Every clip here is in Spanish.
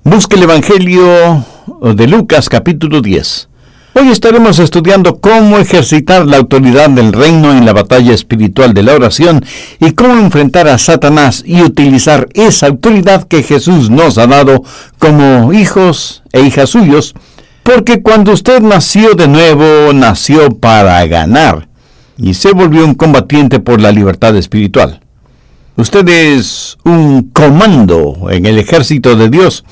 Busque el Evangelio de Lucas, capítulo 10. Hoy estaremos estudiando cómo ejercitar la autoridad del reino en la batalla espiritual de la oración y cómo enfrentar a Satanás y utilizar esa autoridad que Jesús nos ha dado como hijos e hijas suyos, porque cuando usted nació de nuevo, nació para ganar y se volvió un combatiente por la libertad espiritual. Usted es un comando en el ejército de Dios.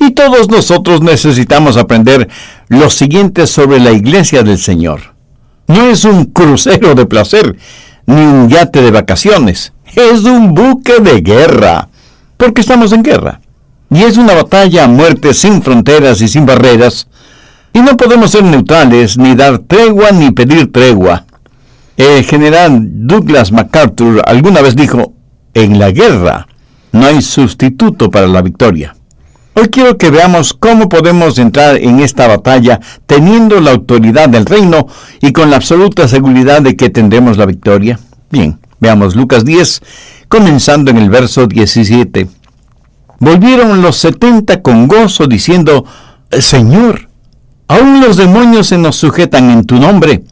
Y todos nosotros necesitamos aprender lo siguiente sobre la iglesia del Señor. No es un crucero de placer, ni un yate de vacaciones. Es un buque de guerra, porque estamos en guerra. Y es una batalla a muerte sin fronteras y sin barreras. Y no podemos ser neutrales, ni dar tregua, ni pedir tregua. El general Douglas MacArthur alguna vez dijo, en la guerra no hay sustituto para la victoria. Hoy quiero que veamos cómo podemos entrar en esta batalla teniendo la autoridad del reino y con la absoluta seguridad de que tendremos la victoria. Bien, veamos Lucas 10, comenzando en el verso 17. Volvieron los 70 con gozo diciendo, Señor, aún los demonios se nos sujetan en tu nombre.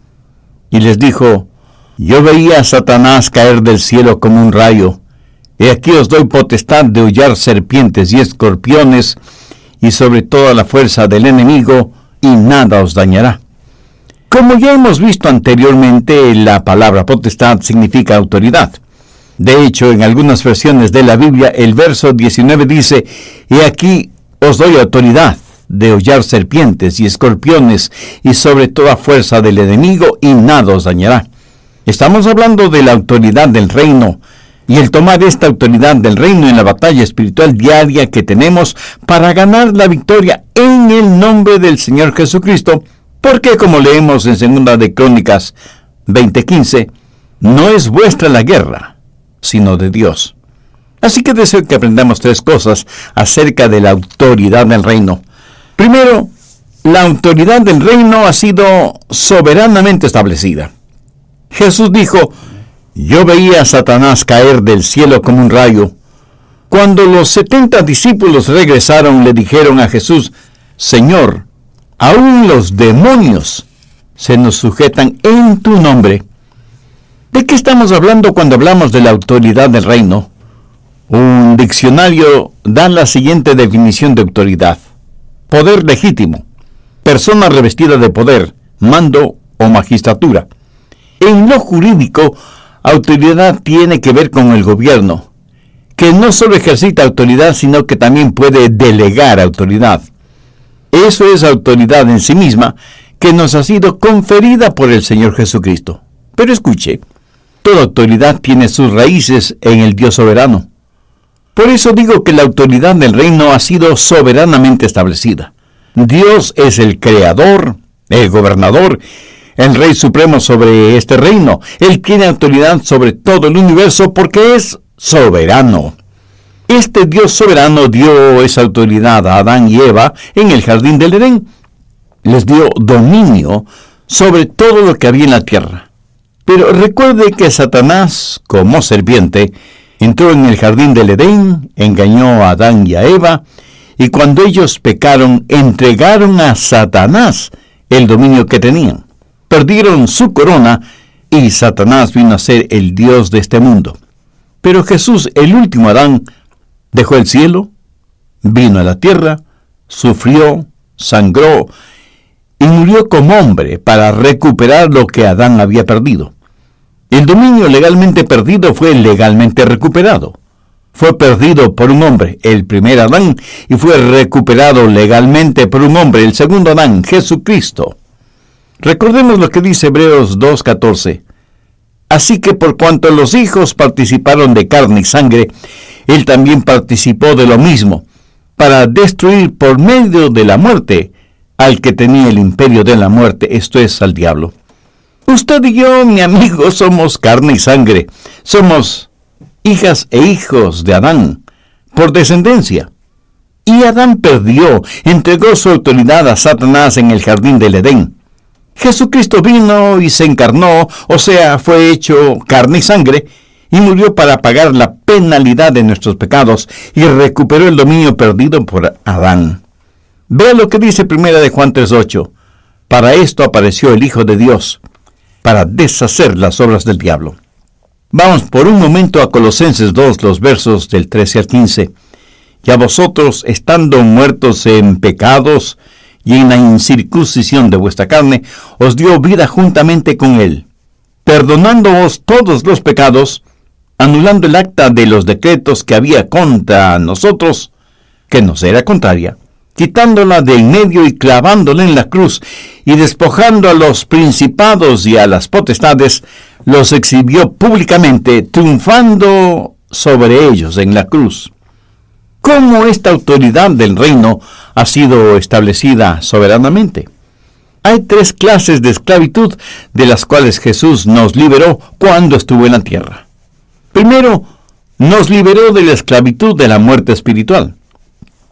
Y les dijo, yo veía a Satanás caer del cielo como un rayo. He aquí os doy potestad de hollar serpientes y escorpiones, y sobre toda la fuerza del enemigo, y nada os dañará. Como ya hemos visto anteriormente, la palabra potestad significa autoridad. De hecho, en algunas versiones de la Biblia, el verso 19 dice, He aquí os doy autoridad de hollar serpientes y escorpiones, y sobre toda fuerza del enemigo, y nada os dañará. Estamos hablando de la autoridad del reino, y el tomar esta autoridad del reino en la batalla espiritual diaria que tenemos para ganar la victoria en el nombre del Señor Jesucristo, porque como leemos en 2 de Crónicas 20:15, no es vuestra la guerra, sino de Dios. Así que deseo que aprendamos 3 cosas acerca de la autoridad del reino. Primero, la autoridad del reino ha sido soberanamente establecida. Jesús dijo, yo veía a Satanás caer del cielo como un rayo. Cuando los 70 discípulos regresaron, le dijeron a Jesús, Señor, aún los demonios se nos sujetan en tu nombre. ¿De qué estamos hablando cuando hablamos de la autoridad del reino? Un diccionario da la siguiente definición de autoridad. Poder legítimo. Persona revestida de poder, mando o magistratura. En lo jurídico, autoridad tiene que ver con el gobierno, que no solo ejercita autoridad, sino que también puede delegar autoridad. Eso es autoridad en sí misma, que nos ha sido conferida por el Señor Jesucristo. Pero escuche, toda autoridad tiene sus raíces en el Dios soberano. Por eso digo que la autoridad del reino ha sido soberanamente establecida. Dios es el creador, el gobernador, el Rey Supremo sobre este reino. Él tiene autoridad sobre todo el universo porque es soberano. Este Dios soberano dio esa autoridad a Adán y Eva en el jardín del Edén. Les dio dominio sobre todo lo que había en la tierra. Pero recuerde que Satanás, como serpiente, entró en el jardín del Edén, engañó a Adán y a Eva, y cuando ellos pecaron, entregaron a Satanás el dominio que tenían. Perdieron su corona y Satanás vino a ser el Dios de este mundo. Pero Jesús, el último Adán, dejó el cielo, vino a la tierra, sufrió, sangró y murió como hombre para recuperar lo que Adán había perdido. El dominio legalmente perdido fue legalmente recuperado. Fue perdido por un hombre, el primer Adán, y fue recuperado legalmente por un hombre, el segundo Adán, Jesucristo. Recordemos lo que dice Hebreos 2:14. Así que por cuanto los hijos participaron de carne y sangre, él también participó de lo mismo, para destruir por medio de la muerte al que tenía el imperio de la muerte, esto es, al diablo. Usted y yo, mi amigo, somos carne y sangre. Somos hijas e hijos de Adán, por descendencia. Y Adán perdió, entregó su autoridad a Satanás en el jardín del Edén. Jesucristo vino y se encarnó, o sea, fue hecho carne y sangre, y murió para pagar la penalidad de nuestros pecados y recuperó el dominio perdido por Adán. Vea lo que dice 1 de Juan 3:8. Para esto apareció el Hijo de Dios, para deshacer las obras del diablo. Vamos por un momento a Colosenses 2, los versos del 13 al 15. Y a vosotros, estando muertos en pecados y en la incircuncisión de vuestra carne, os dio vida juntamente con él, perdonándoos todos los pecados, anulando el acta de los decretos que había contra nosotros, que nos era contraria, quitándola de en medio y clavándola en la cruz, y despojando a los principados y a las potestades, los exhibió públicamente, triunfando sobre ellos en la cruz. ¿Cómo esta autoridad del reino ha sido establecida soberanamente? Hay 3 clases de esclavitud de las cuales Jesús nos liberó cuando estuvo en la tierra. Primero, nos liberó de la esclavitud de la muerte espiritual.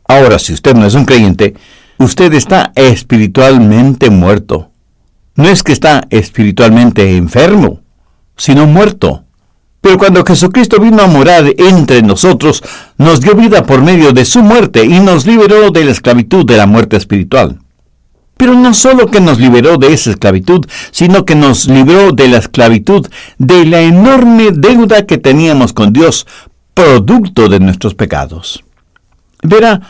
Ahora, si usted no es un creyente, usted está espiritualmente muerto. No es que está espiritualmente enfermo, sino muerto. Pero cuando Jesucristo vino a morar entre nosotros, nos dio vida por medio de su muerte y nos liberó de la esclavitud de la muerte espiritual. Pero no solo que nos liberó de esa esclavitud, sino que nos libró de la esclavitud de la enorme deuda que teníamos con Dios, producto de nuestros pecados. Verá,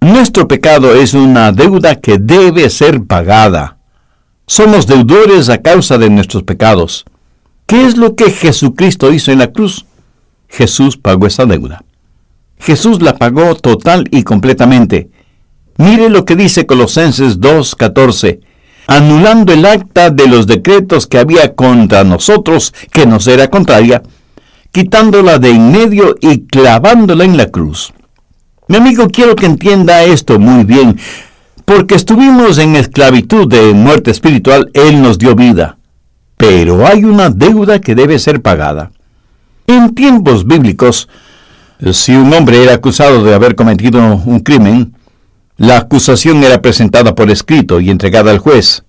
nuestro pecado es una deuda que debe ser pagada. Somos deudores a causa de nuestros pecados. ¿Qué es lo que Jesucristo hizo en la cruz? Jesús pagó esa deuda. Jesús la pagó total y completamente. Mire lo que dice Colosenses 2:14, anulando el acta de los decretos que había contra nosotros, que nos era contraria, quitándola de en medio y clavándola en la cruz. Mi amigo, quiero que entienda esto muy bien. Porque estuvimos en esclavitud de muerte espiritual, Él nos dio vida. Pero hay una deuda que debe ser pagada. En tiempos bíblicos, si un hombre era acusado de haber cometido un crimen, la acusación era presentada por escrito y entregada al juez.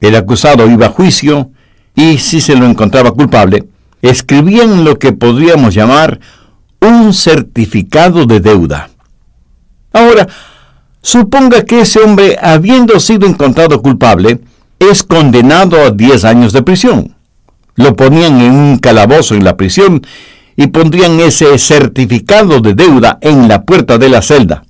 El acusado iba a juicio y, si se lo encontraba culpable, escribían lo que podríamos llamar un certificado de deuda. Ahora, suponga que ese hombre, habiendo sido encontrado culpable, es condenado a 10 años de prisión. Lo ponían en un calabozo en la prisión y pondrían ese certificado de deuda en la puerta de la celda.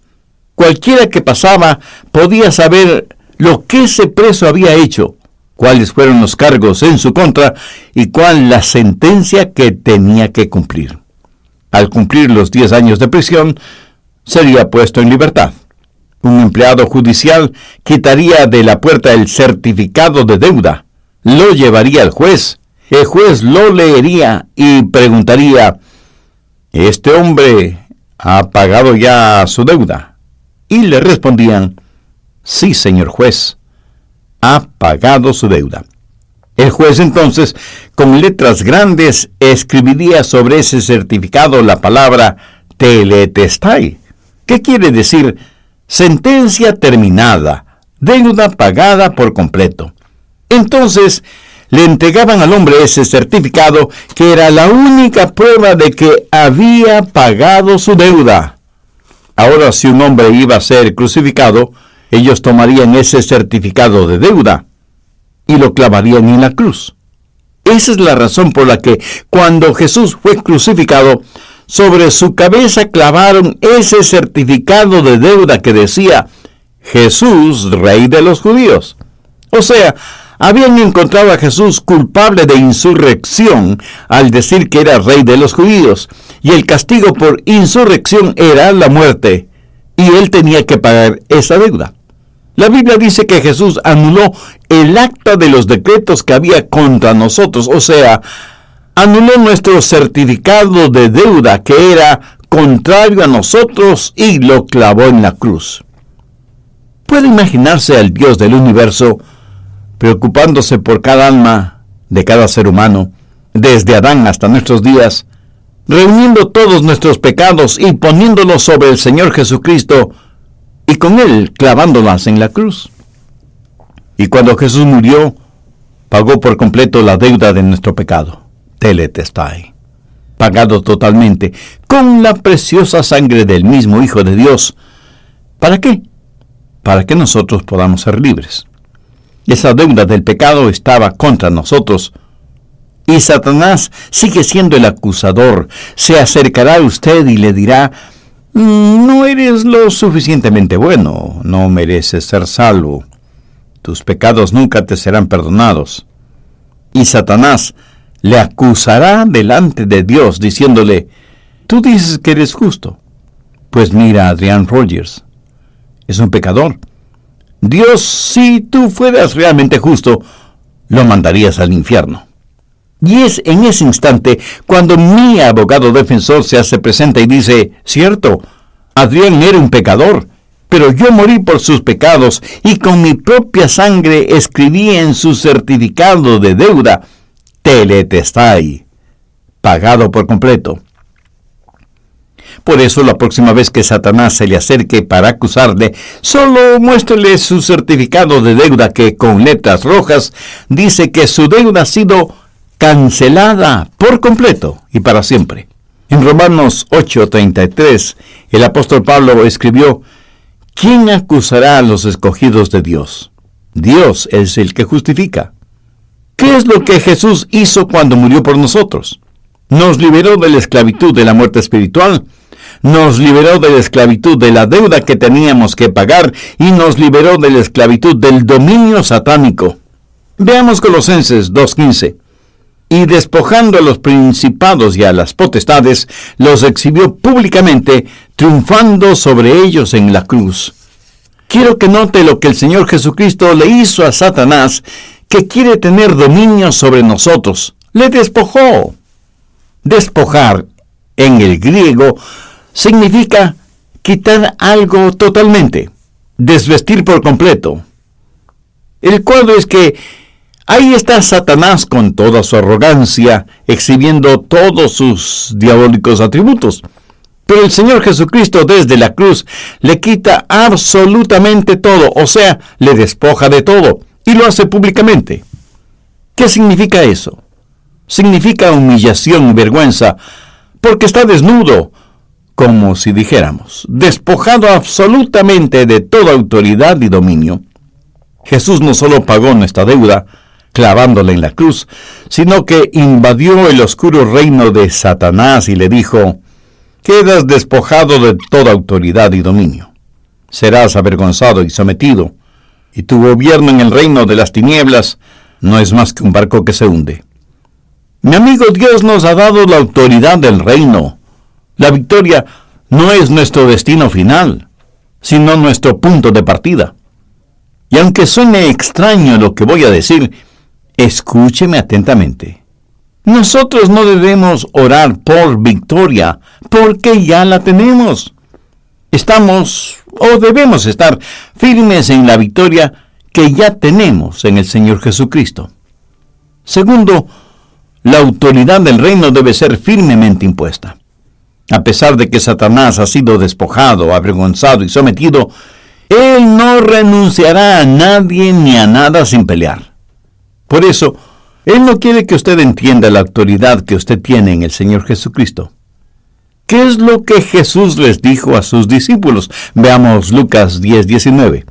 Cualquiera que pasaba podía saber lo que ese preso había hecho, cuáles fueron los cargos en su contra y cuál la sentencia que tenía que cumplir. Al cumplir los 10 años de prisión, sería puesto en libertad. Un empleado judicial quitaría de la puerta el certificado de deuda, lo llevaría al juez. El juez lo leería y preguntaría: ¿este hombre ha pagado ya su deuda? Y le respondían: sí, señor juez, ha pagado su deuda. El juez entonces, con letras grandes, escribiría sobre ese certificado la palabra tetelestai, que quiere decir sentencia terminada, deuda pagada por completo. Entonces, le entregaban al hombre ese certificado, que era la única prueba de que había pagado su deuda. Ahora, si un hombre iba a ser crucificado, ellos tomarían ese certificado de deuda y lo clavarían en la cruz. Esa es la razón por la que, cuando Jesús fue crucificado, sobre su cabeza clavaron ese certificado de deuda que decía: Jesús, Rey de los Judíos. O sea, habían encontrado a Jesús culpable de insurrección al decir que era Rey de los Judíos, y el castigo por insurrección era la muerte, y él tenía que pagar esa deuda. La Biblia dice que Jesús anuló el acta de los decretos que había contra nosotros, o sea, anuló nuestro certificado de deuda que era contrario a nosotros y lo clavó en la cruz. ¿Puede imaginarse al Dios del universo preocupándose por cada alma de cada ser humano, desde Adán hasta nuestros días, reuniendo todos nuestros pecados y poniéndolos sobre el Señor Jesucristo, y con Él clavándolas en la cruz? Y cuando Jesús murió, pagó por completo la deuda de nuestro pecado, tetelestai. pagado totalmente, con la preciosa sangre del mismo Hijo de Dios. ¿Para qué? Para que nosotros podamos ser libres. Esa deuda del pecado estaba contra nosotros. Y Satanás sigue siendo el acusador. Se acercará a usted y le dirá: no eres lo suficientemente bueno, no mereces ser salvo. Tus pecados nunca te serán perdonados. Y Satanás le acusará delante de Dios, diciéndole: tú dices que eres justo. Pues mira a Adrian Rogers. Es un pecador. Dios, si tú fueras realmente justo, lo mandarías al infierno. Y es en ese instante cuando mi abogado defensor se hace presente y dice: cierto, Adrián era un pecador, pero yo morí por sus pecados y con mi propia sangre escribí en su certificado de deuda: tetelestai, pagado por completo. Por eso, la próxima vez que Satanás se le acerque para acusarle, solo muéstrele su certificado de deuda que, con letras rojas, dice que su deuda ha sido cancelada por completo y para siempre. En Romanos 8:33, el apóstol Pablo escribió: ¿quién acusará a los escogidos de Dios? Dios es el que justifica. ¿Qué es lo que Jesús hizo cuando murió por nosotros? Nos liberó de la esclavitud de la muerte espiritual, nos liberó de la esclavitud de la deuda que teníamos que pagar y nos liberó de la esclavitud del dominio satánico. Veamos Colosenses 2:15. Y despojando a los principados y a las potestades, los exhibió públicamente, triunfando sobre ellos en la cruz. Quiero que note lo que el Señor Jesucristo le hizo a Satanás, que quiere tener dominio sobre nosotros. Le despojó. Despojar, en el griego, significa quitar algo totalmente, desvestir por completo. El cuadro es que ahí está Satanás con toda su arrogancia, exhibiendo todos sus diabólicos atributos. Pero el Señor Jesucristo desde la cruz le quita absolutamente todo, o sea, le despoja de todo, y lo hace públicamente. ¿Qué significa eso? Significa humillación y vergüenza, porque está desnudo, como si dijéramos, despojado absolutamente de toda autoridad y dominio. Jesús no solo pagó nuestra deuda, clavándola en la cruz, sino que invadió el oscuro reino de Satanás y le dijo: quedas despojado de toda autoridad y dominio. Serás avergonzado y sometido, y tu gobierno en el reino de las tinieblas no es más que un barco que se hunde. Mi amigo, Dios nos ha dado la autoridad del reino. La victoria no es nuestro destino final, sino nuestro punto de partida. Y aunque suene extraño lo que voy a decir, escúcheme atentamente. Nosotros no debemos orar por victoria, porque ya la tenemos. Estamos, o debemos estar, firmes en la victoria que ya tenemos en el Señor Jesucristo. Segundo, la autoridad del reino debe ser firmemente impuesta. A pesar de que Satanás ha sido despojado, avergonzado y sometido, él no renunciará a nadie ni a nada sin pelear. Por eso, él no quiere que usted entienda la autoridad que usted tiene en el Señor Jesucristo. ¿Qué es lo que Jesús les dijo a sus discípulos? Veamos Lucas 10:19.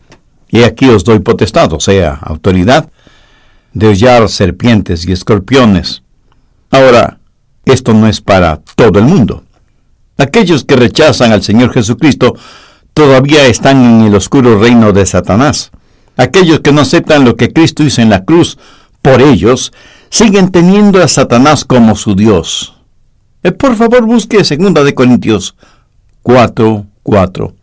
Y aquí os doy potestad, o sea, autoridad, de hollar serpientes y escorpiones. Ahora, esto no es para todo el mundo. Aquellos que rechazan al Señor Jesucristo todavía están en el oscuro reino de Satanás. Aquellos que no aceptan lo que Cristo hizo en la cruz por ellos, siguen teniendo a Satanás como su Dios. Por favor, busque 2 Corintios 4:4,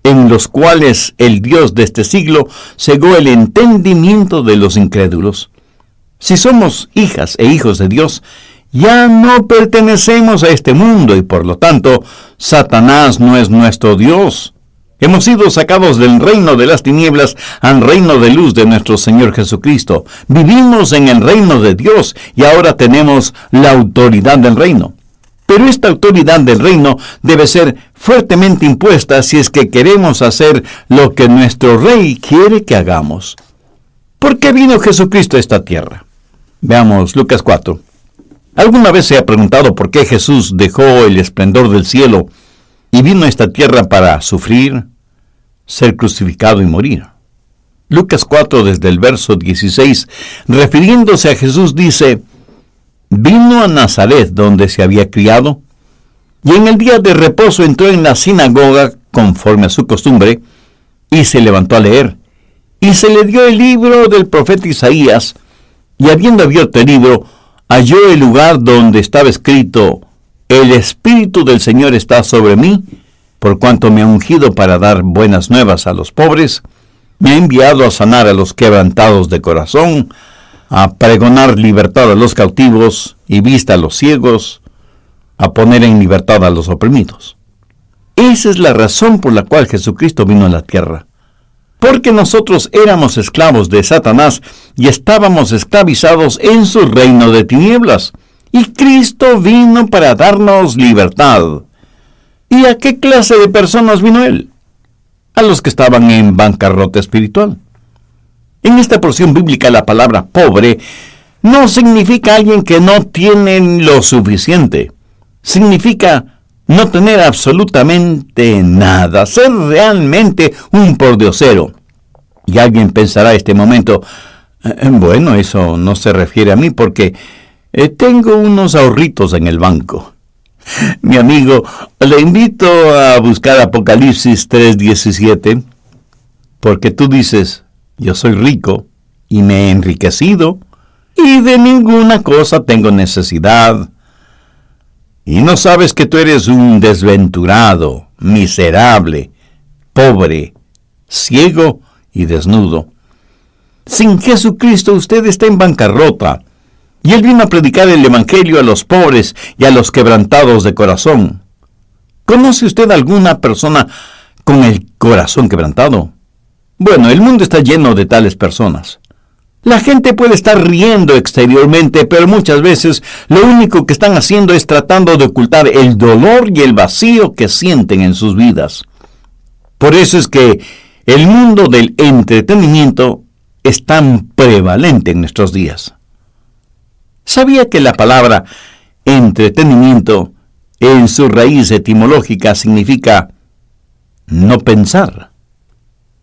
en los cuales el Dios de este siglo cegó el entendimiento de los incrédulos. Si somos hijas e hijos de Dios, ya no pertenecemos a este mundo y por lo tanto, Satanás no es nuestro Dios. Hemos sido sacados del reino de las tinieblas al reino de luz de nuestro Señor Jesucristo. Vivimos en el reino de Dios y ahora tenemos la autoridad del reino. Pero esta autoridad del reino debe ser fuertemente impuesta si es que queremos hacer lo que nuestro Rey quiere que hagamos. ¿Por qué vino Jesucristo a esta tierra? Veamos Lucas 4. ¿Alguna vez se ha preguntado por qué Jesús dejó el esplendor del cielo y vino a esta tierra para sufrir, ser crucificado y morir? Lucas 4, desde el verso 16, refiriéndose a Jesús, dice: vino a Nazaret, donde se había criado, y en el día de reposo entró en la sinagoga, conforme a su costumbre, y se levantó a leer. Y se le dio el libro del profeta Isaías, y habiendo abierto el libro, halló el lugar donde estaba escrito: el Espíritu del Señor está sobre mí, por cuanto me ha ungido para dar buenas nuevas a los pobres, me ha enviado a sanar a los quebrantados de corazón, a pregonar libertad a los cautivos y vista a los ciegos, a poner en libertad a los oprimidos. Esa es la razón por la cual Jesucristo vino a la tierra. Porque nosotros éramos esclavos de Satanás y estábamos esclavizados en su reino de tinieblas. Y Cristo vino para darnos libertad. ¿Y a qué clase de personas vino Él? A los que estaban en bancarrota espiritual. En esta porción bíblica la palabra pobre no significa alguien que no tiene lo suficiente. Significa no tener absolutamente nada, ser realmente un pordiosero. Y alguien pensará este momento: bueno, eso no se refiere a mí porque tengo unos ahorritos en el banco. Mi amigo, le invito a buscar Apocalipsis 3:17, porque tú dices: yo soy rico y me he enriquecido y de ninguna cosa tengo necesidad. Y no sabes que tú eres un desventurado, miserable, pobre, ciego y desnudo. Sin Jesucristo usted está en bancarrota. Y Él vino a predicar el Evangelio a los pobres y a los quebrantados de corazón. ¿Conoce usted alguna persona con el corazón quebrantado? Bueno, el mundo está lleno de tales personas. La gente puede estar riendo exteriormente, pero muchas veces lo único que están haciendo es tratando de ocultar el dolor y el vacío que sienten en sus vidas. Por eso es que el mundo del entretenimiento es tan prevalente en nuestros días. ¿Sabía que la palabra entretenimiento en su raíz etimológica significa no pensar?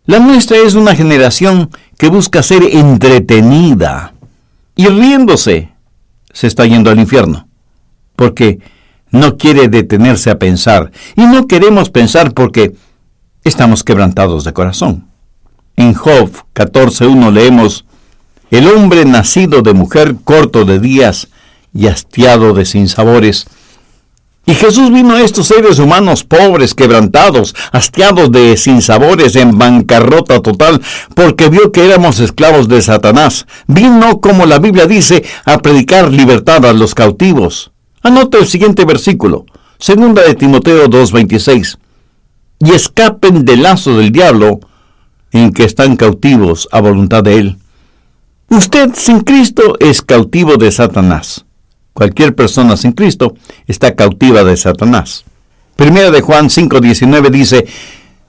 La nuestra es una generación que busca ser entretenida y riéndose se está yendo al infierno, porque no quiere detenerse a pensar, y no queremos pensar porque estamos quebrantados de corazón. En Job 14:1 leemos: el hombre nacido de mujer, corto de días y hastiado de sinsabores. Y Jesús vino a estos seres humanos pobres, quebrantados, hastiados de sinsabores, en bancarrota total, porque vio que éramos esclavos de Satanás. Vino, como la Biblia dice, a predicar libertad a los cautivos. Anota el siguiente versículo, 2 de Timoteo 2:26. Y escapen del lazo del diablo, en que están cautivos a voluntad de él. Usted sin Cristo es cautivo de Satanás. Cualquier persona sin Cristo está cautiva de Satanás. Primera de Juan 5:19 dice: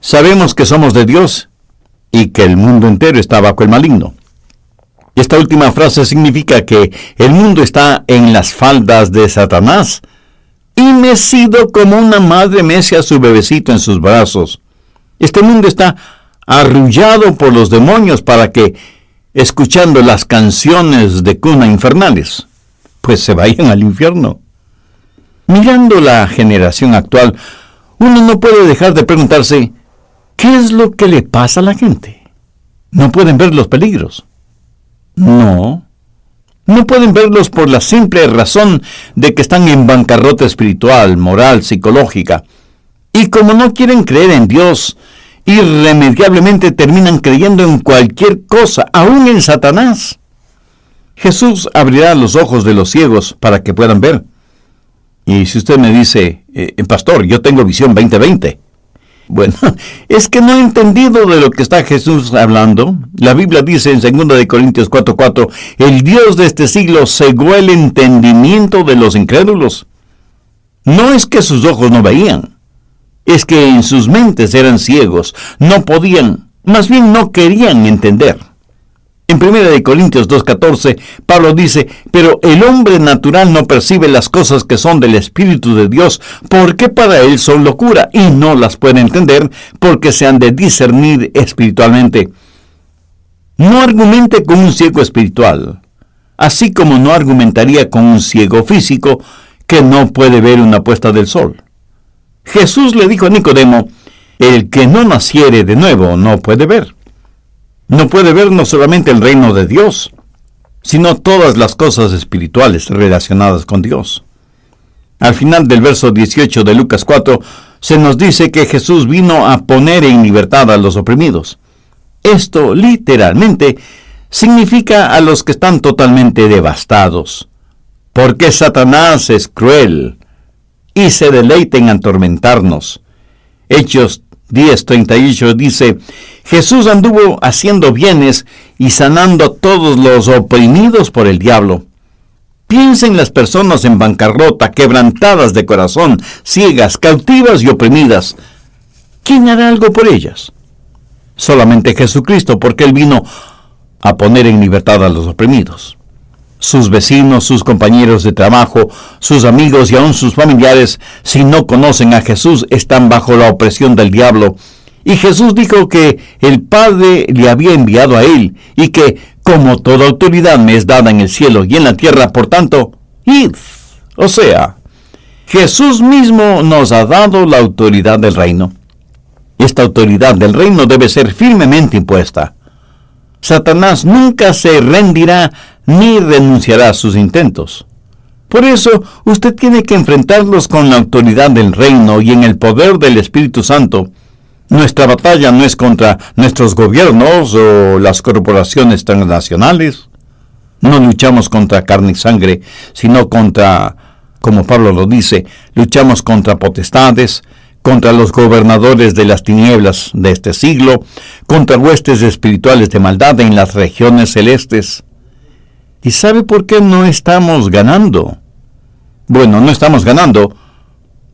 sabemos que somos de Dios y que el mundo entero está bajo el maligno. Esta última frase significa que el mundo está en las faldas de Satanás y mecido como una madre mece a su bebecito en sus brazos. Este mundo está arrullado por los demonios para que, escuchando las canciones de cuna infernales, pues se vayan al infierno. Mirando la generación actual, uno no puede dejar de preguntarse: ¿qué es lo que le pasa a la gente? ¿No pueden ver los peligros? No pueden verlos por la simple razón de que están en bancarrota espiritual, moral, psicológica. Y como no quieren creer en Dios, irremediablemente terminan creyendo en cualquier cosa, aún en Satanás. Jesús abrirá los ojos de los ciegos para que puedan ver. Y si usted me dice: pastor, yo tengo visión 20/20. Bueno, es que no he entendido de lo que está Jesús hablando. La Biblia dice en 2 de Corintios 4:4, el Dios de este siglo cegó el entendimiento de los incrédulos. No es que sus ojos no veían, es que en sus mentes eran ciegos, no podían, más bien no querían entender. En 1 Corintios 2:14, Pablo dice, pero el hombre natural no percibe las cosas que son del Espíritu de Dios, porque para él son locura, y no las puede entender, porque se han de discernir espiritualmente. No argumente con un ciego espiritual, así como no argumentaría con un ciego físico que no puede ver una puesta del sol. Jesús le dijo a Nicodemo, el que no naciere de nuevo no puede ver. No puede ver no solamente el reino de Dios, sino todas las cosas espirituales relacionadas con Dios. Al final del verso 18 de Lucas 4, se nos dice que Jesús vino a poner en libertad a los oprimidos. Esto, literalmente, significa a los que están totalmente devastados, porque Satanás es cruel y se deleita en atormentarnos. Hechos 10:38 dice, Jesús anduvo haciendo bienes y sanando a todos los oprimidos por el diablo. Piensa en las personas en bancarrota, quebrantadas de corazón, ciegas, cautivas y oprimidas. ¿Quién hará algo por ellas? Solamente Jesucristo, porque Él vino a poner en libertad a los oprimidos. Sus vecinos, sus compañeros de trabajo, sus amigos y aún sus familiares, si no conocen a Jesús, están bajo la opresión del diablo. Y Jesús dijo que el Padre le había enviado a Él, y que, como toda autoridad me es dada en el cielo y en la tierra, por tanto, id. O sea, Jesús mismo nos ha dado la autoridad del reino. Esta autoridad del reino debe ser firmemente impuesta. Satanás nunca se rendirá ni renunciará a sus intentos. Por eso, usted tiene que enfrentarlos con la autoridad del reino y en el poder del Espíritu Santo. Nuestra batalla no es contra nuestros gobiernos o las corporaciones transnacionales. No luchamos contra carne y sangre, sino contra, como Pablo lo dice, luchamos contra potestades, contra los gobernadores de las tinieblas de este siglo, contra huestes espirituales de maldad en las regiones celestes. ¿Y sabe por qué no estamos ganando? Bueno, no estamos ganando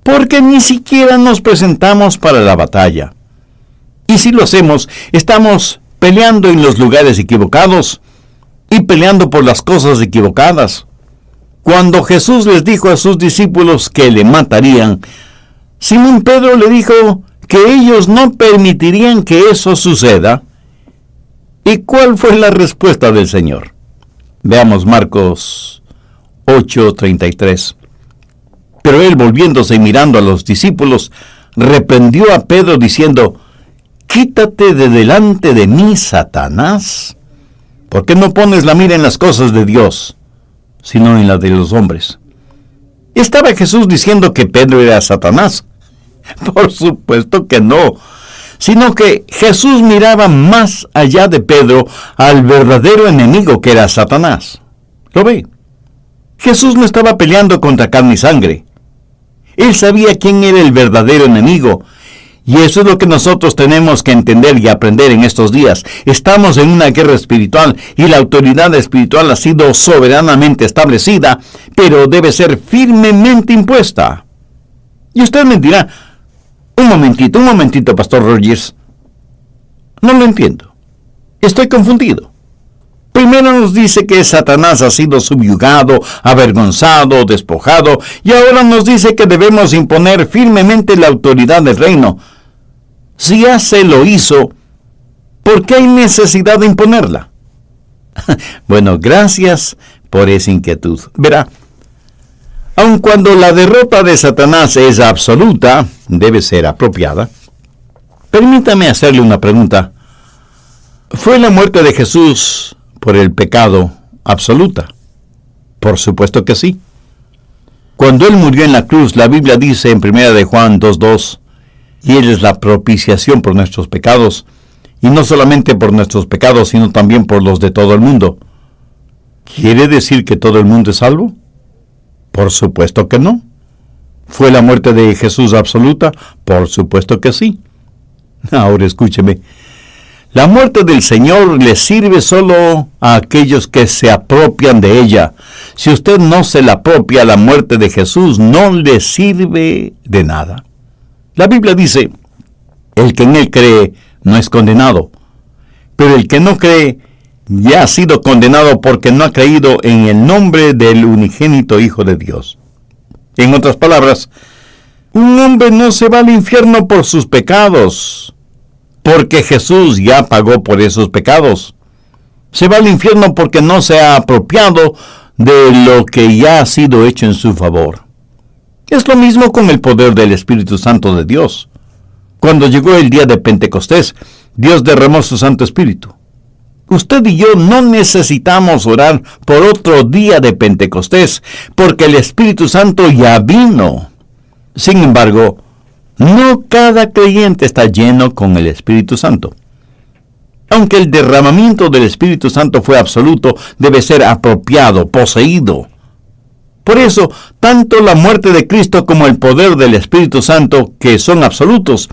porque ni siquiera nos presentamos para la batalla. Y si lo hacemos, estamos peleando en los lugares equivocados y peleando por las cosas equivocadas. Cuando Jesús les dijo a sus discípulos que le matarían, Simón Pedro le dijo que ellos no permitirían que eso suceda. ¿Y cuál fue la respuesta del Señor? Veamos Marcos 8:33. Pero él, volviéndose y mirando a los discípulos, reprendió a Pedro diciendo, «Quítate de delante de mí, Satanás. ¿Por qué no pones la mira en las cosas de Dios, sino en las de los hombres?» ¿Estaba Jesús diciendo que Pedro era Satanás? Por supuesto que no, sino que Jesús miraba más allá de Pedro al verdadero enemigo que era Satanás. ¿Lo ve? Jesús no estaba peleando contra carne y sangre. Él sabía quién era el verdadero enemigo, y eso es lo que nosotros tenemos que entender y aprender en estos días. Estamos en una guerra espiritual y la autoridad espiritual ha sido soberanamente establecida, pero debe ser firmemente impuesta. Y usted me dirá, un momentito, Pastor Rogers. No lo entiendo. Estoy confundido. Primero nos dice que Satanás ha sido subyugado, avergonzado, despojado, y ahora nos dice que debemos imponer firmemente la autoridad del reino. Si ya se lo hizo, ¿por qué hay necesidad de imponerla? Bueno, gracias por esa inquietud. Verá, aun cuando la derrota de Satanás es absoluta, debe ser apropiada. Permítame hacerle una pregunta. ¿Fue la muerte de Jesús por el pecado absoluta? Por supuesto que sí. Cuando Él murió en la cruz, la Biblia dice en 1 de Juan 2:2, y Él es la propiciación por nuestros pecados, y no solamente por nuestros pecados, sino también por los de todo el mundo. ¿Quiere decir que todo el mundo es salvo? Por supuesto que no. ¿Fue la muerte de Jesús absoluta? Por supuesto que sí. Ahora escúcheme. La muerte del Señor le sirve solo a aquellos que se apropian de ella. Si usted no se la apropia, la muerte de Jesús no le sirve de nada. La Biblia dice, el que en Él cree no es condenado, pero el que no cree ya ha sido condenado porque no ha creído en el nombre del unigénito Hijo de Dios. En otras palabras, un hombre no se va al infierno por sus pecados, porque Jesús ya pagó por esos pecados. Se va al infierno porque no se ha apropiado de lo que ya ha sido hecho en su favor. Es lo mismo con el poder del Espíritu Santo de Dios. Cuando llegó el día de Pentecostés, Dios derramó su Santo Espíritu. Usted y yo no necesitamos orar por otro día de Pentecostés, porque el Espíritu Santo ya vino. Sin embargo, no cada creyente está lleno con el Espíritu Santo. Aunque el derramamiento del Espíritu Santo fue absoluto, debe ser apropiado, poseído. Por eso, tanto la muerte de Cristo como el poder del Espíritu Santo, que son absolutos,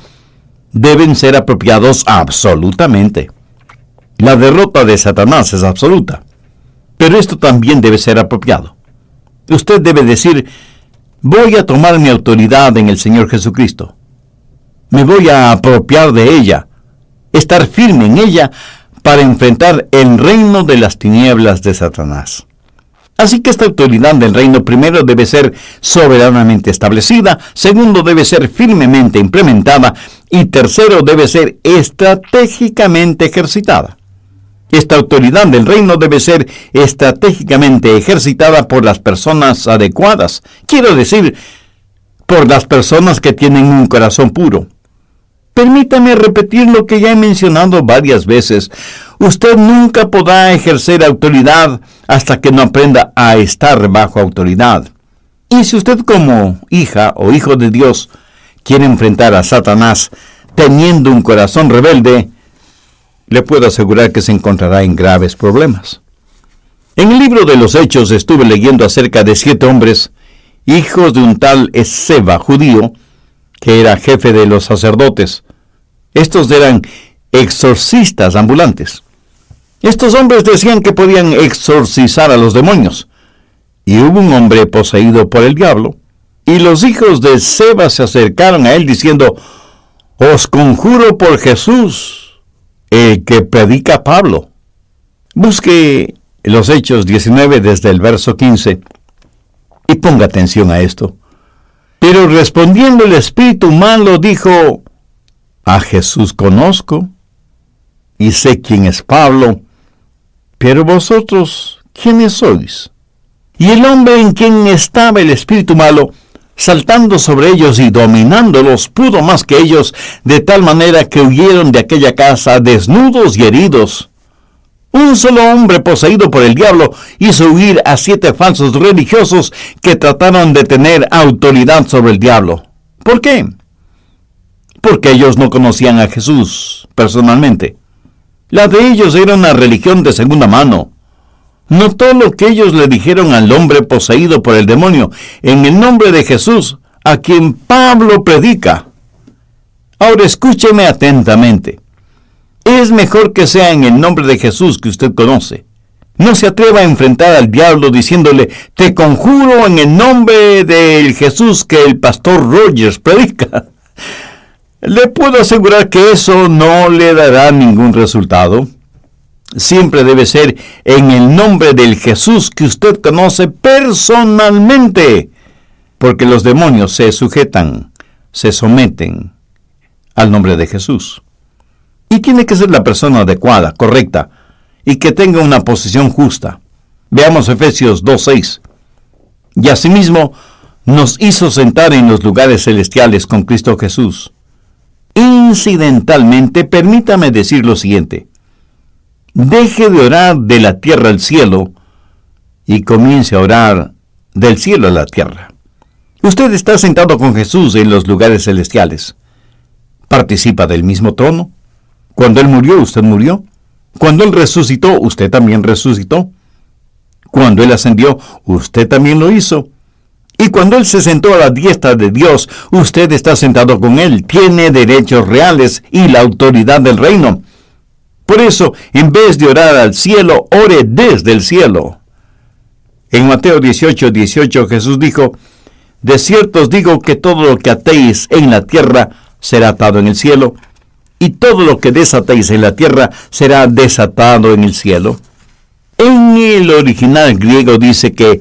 deben ser apropiados absolutamente. La derrota de Satanás es absoluta, pero esto también debe ser apropiado. Usted debe decir: voy a tomar mi autoridad en el Señor Jesucristo. Me voy a apropiar de ella, estar firme en ella para enfrentar el reino de las tinieblas de Satanás. Así que esta autoridad del reino, primero, debe ser soberanamente establecida, segundo, debe ser firmemente implementada, y tercero, debe ser estratégicamente ejercitada. Esta autoridad del reino debe ser estratégicamente ejercitada por las personas adecuadas, quiero decir, por las personas que tienen un corazón puro. Permítame repetir lo que ya he mencionado varias veces. Usted nunca podrá ejercer autoridad hasta que no aprenda a estar bajo autoridad. Y si usted, como hija o hijo de Dios, quiere enfrentar a Satanás teniendo un corazón rebelde, le puedo asegurar que se encontrará en graves problemas. En el libro de los Hechos estuve leyendo acerca de 7 hombres, hijos de un tal Esceva judío, que era jefe de los sacerdotes. Estos eran exorcistas ambulantes. Estos hombres decían que podían exorcizar a los demonios. Y hubo un hombre poseído por el diablo, y los hijos de Esceva se acercaron a él diciendo: os conjuro por Jesús, el que predica Pablo. Busque los Hechos 19 desde el verso 15 y ponga atención a esto. Pero respondiendo el espíritu malo dijo: a Jesús conozco y sé quién es Pablo, pero vosotros, ¿quiénes sois? Y el hombre en quien estaba el espíritu malo, saltando sobre ellos y dominándolos, pudo más que ellos, de tal manera que huyeron de aquella casa desnudos y heridos. Un solo hombre poseído por el diablo hizo huir a 7 falsos religiosos que trataron de tener autoridad sobre el diablo. ¿Por qué? Porque ellos no conocían a Jesús personalmente. La de ellos era una religión de segunda mano. Notó lo que ellos le dijeron al hombre poseído por el demonio: en el nombre de Jesús, a quien Pablo predica. Ahora escúcheme atentamente. Es mejor que sea en el nombre de Jesús que usted conoce. No se atreva a enfrentar al diablo diciéndole: te conjuro en el nombre del Jesús que el pastor Rogers predica. Le puedo asegurar que eso no le dará ningún resultado. Siempre debe ser en el nombre del Jesús que usted conoce personalmente, porque los demonios se sujetan, se someten al nombre de Jesús. Y tiene que ser la persona adecuada, correcta, y que tenga una posición justa. Veamos Efesios 2:6. Y asimismo nos hizo sentar en los lugares celestiales con Cristo Jesús. Incidentalmente, permítame decir lo siguiente: deje de orar de la tierra al cielo y comience a orar del cielo a la tierra. Usted está sentado con Jesús en los lugares celestiales. ¿Participa del mismo trono? Cuando Él murió, usted murió. Cuando Él resucitó, usted también resucitó. Cuando Él ascendió, usted también lo hizo. Y cuando Él se sentó a la diestra de Dios, usted está sentado con Él. Tiene derechos reales y la autoridad del reino. Por eso, en vez de orar al cielo, ore desde el cielo. En Mateo 18:18 Jesús dijo: de cierto os digo que todo lo que atéis en la tierra será atado en el cielo, y todo lo que desatéis en la tierra será desatado en el cielo. En el original griego dice que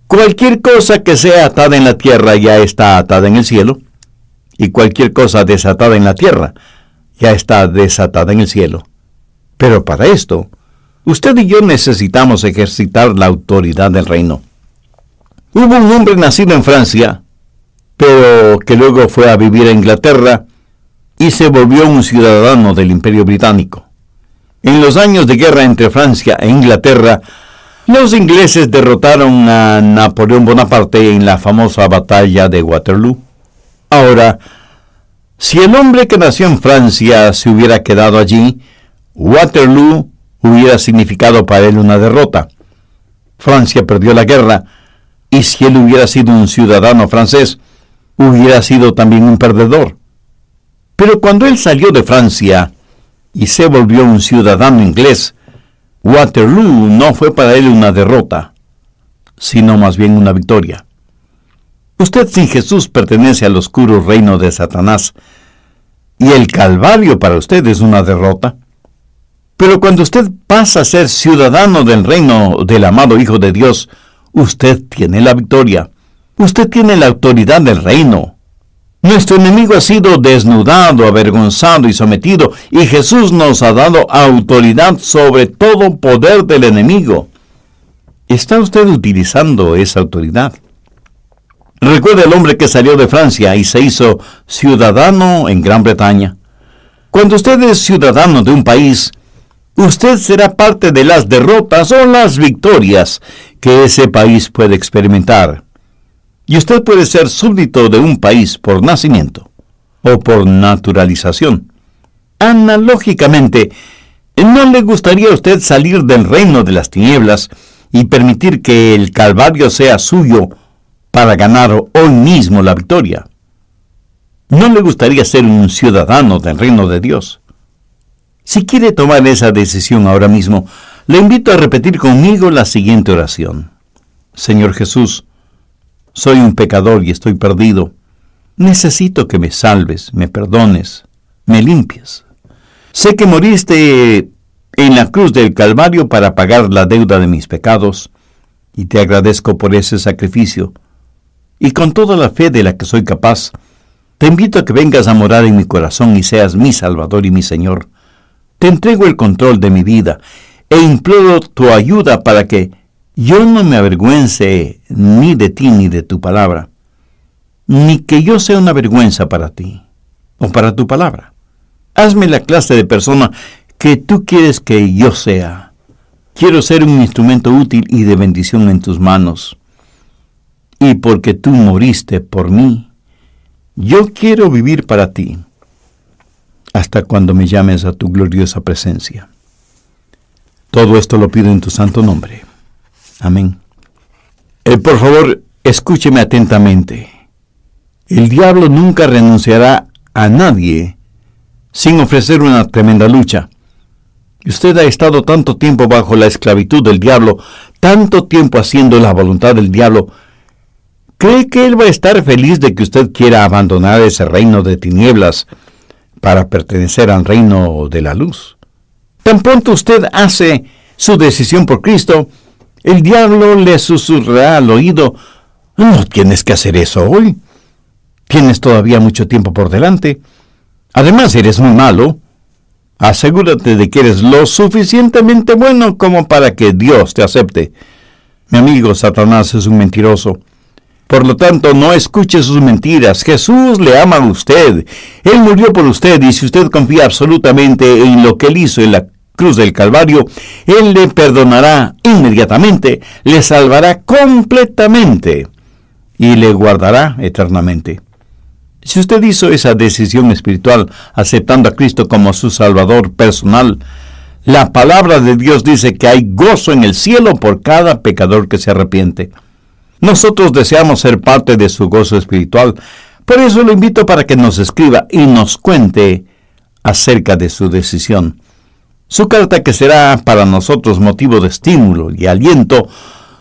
cualquier cosa que sea atada en la tierra ya está atada en el cielo, y cualquier cosa desatada en la tierra ya está desatada en el cielo. Pero para esto, usted y yo necesitamos ejercitar la autoridad del reino. Hubo un hombre nacido en Francia, pero que luego fue a vivir a Inglaterra y se volvió un ciudadano del Imperio Británico. En los años de guerra entre Francia e Inglaterra, los ingleses derrotaron a Napoleón Bonaparte en la famosa batalla de Waterloo. Ahora, si el hombre que nació en Francia se hubiera quedado allí, Waterloo hubiera significado para él una derrota. Francia perdió la guerra, y si él hubiera sido un ciudadano francés, hubiera sido también un perdedor. Pero cuando él salió de Francia y se volvió un ciudadano inglés, Waterloo no fue para él una derrota, sino más bien una victoria. Usted sin Jesús pertenece al oscuro reino de Satanás, y el Calvario para usted es una derrota. Pero cuando usted pasa a ser ciudadano del reino del amado Hijo de Dios, usted tiene la victoria. Usted tiene la autoridad del reino. Nuestro enemigo ha sido desnudado, avergonzado y sometido, y Jesús nos ha dado autoridad sobre todo poder del enemigo. ¿Está usted utilizando esa autoridad? Recuerde al hombre que salió de Francia y se hizo ciudadano en Gran Bretaña. Cuando usted es ciudadano de un país, usted será parte de las derrotas o las victorias que ese país puede experimentar. Y usted puede ser súbdito de un país por nacimiento o por naturalización. Analógicamente, ¿no le gustaría a usted salir del reino de las tinieblas y permitir que el Calvario sea suyo para ganar hoy mismo la victoria? ¿No le gustaría ser un ciudadano del reino de Dios? Si quiere tomar esa decisión ahora mismo, le invito a repetir conmigo la siguiente oración. Señor Jesús, soy un pecador y estoy perdido. Necesito que me salves, me perdones, me limpies. Sé que moriste en la cruz del Calvario para pagar la deuda de mis pecados, y te agradezco por ese sacrificio. Y con toda la fe de la que soy capaz, te invito a que vengas a morar en mi corazón y seas mi Salvador y mi Señor. Te entrego el control de mi vida e imploro tu ayuda para que yo no me avergüence ni de ti ni de tu palabra, ni que yo sea una vergüenza para ti o para tu palabra. Hazme la clase de persona que tú quieres que yo sea. Quiero ser un instrumento útil y de bendición en tus manos. Y porque tú moriste por mí, yo quiero vivir para ti, hasta cuando me llames a tu gloriosa presencia. Todo esto lo pido en tu santo nombre. Amén. Por favor, escúcheme atentamente. El diablo nunca renunciará a nadie sin ofrecer una tremenda lucha. Usted ha estado tanto tiempo bajo la esclavitud del diablo, tanto tiempo haciendo la voluntad del diablo. ¿Cree que él va a estar feliz de que usted quiera abandonar ese reino de tinieblas para pertenecer al reino de la luz? Tan pronto usted hace su decisión por Cristo, el diablo le susurrará al oído: no tienes que hacer eso hoy. Tienes todavía mucho tiempo por delante. Además, eres muy malo. Asegúrate de que eres lo suficientemente bueno como para que Dios te acepte. Mi amigo, Satanás es un mentiroso. Por lo tanto, no escuche sus mentiras. Jesús le ama a usted. Él murió por usted, y si usted confía absolutamente en lo que Él hizo en la cruz del Calvario, Él le perdonará inmediatamente, le salvará completamente y le guardará eternamente. Si usted hizo esa decisión espiritual aceptando a Cristo como su Salvador personal, la palabra de Dios dice que hay gozo en el cielo por cada pecador que se arrepiente. Nosotros deseamos ser parte de su gozo espiritual. Por eso lo invito para que nos escriba y nos cuente acerca de su decisión. Su carta, que será para nosotros motivo de estímulo y aliento,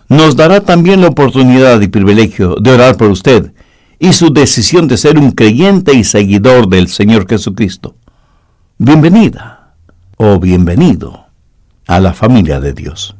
nos dará también la oportunidad y privilegio de orar por usted y su decisión de ser un creyente y seguidor del Señor Jesucristo. Bienvenida o bienvenido a la familia de Dios.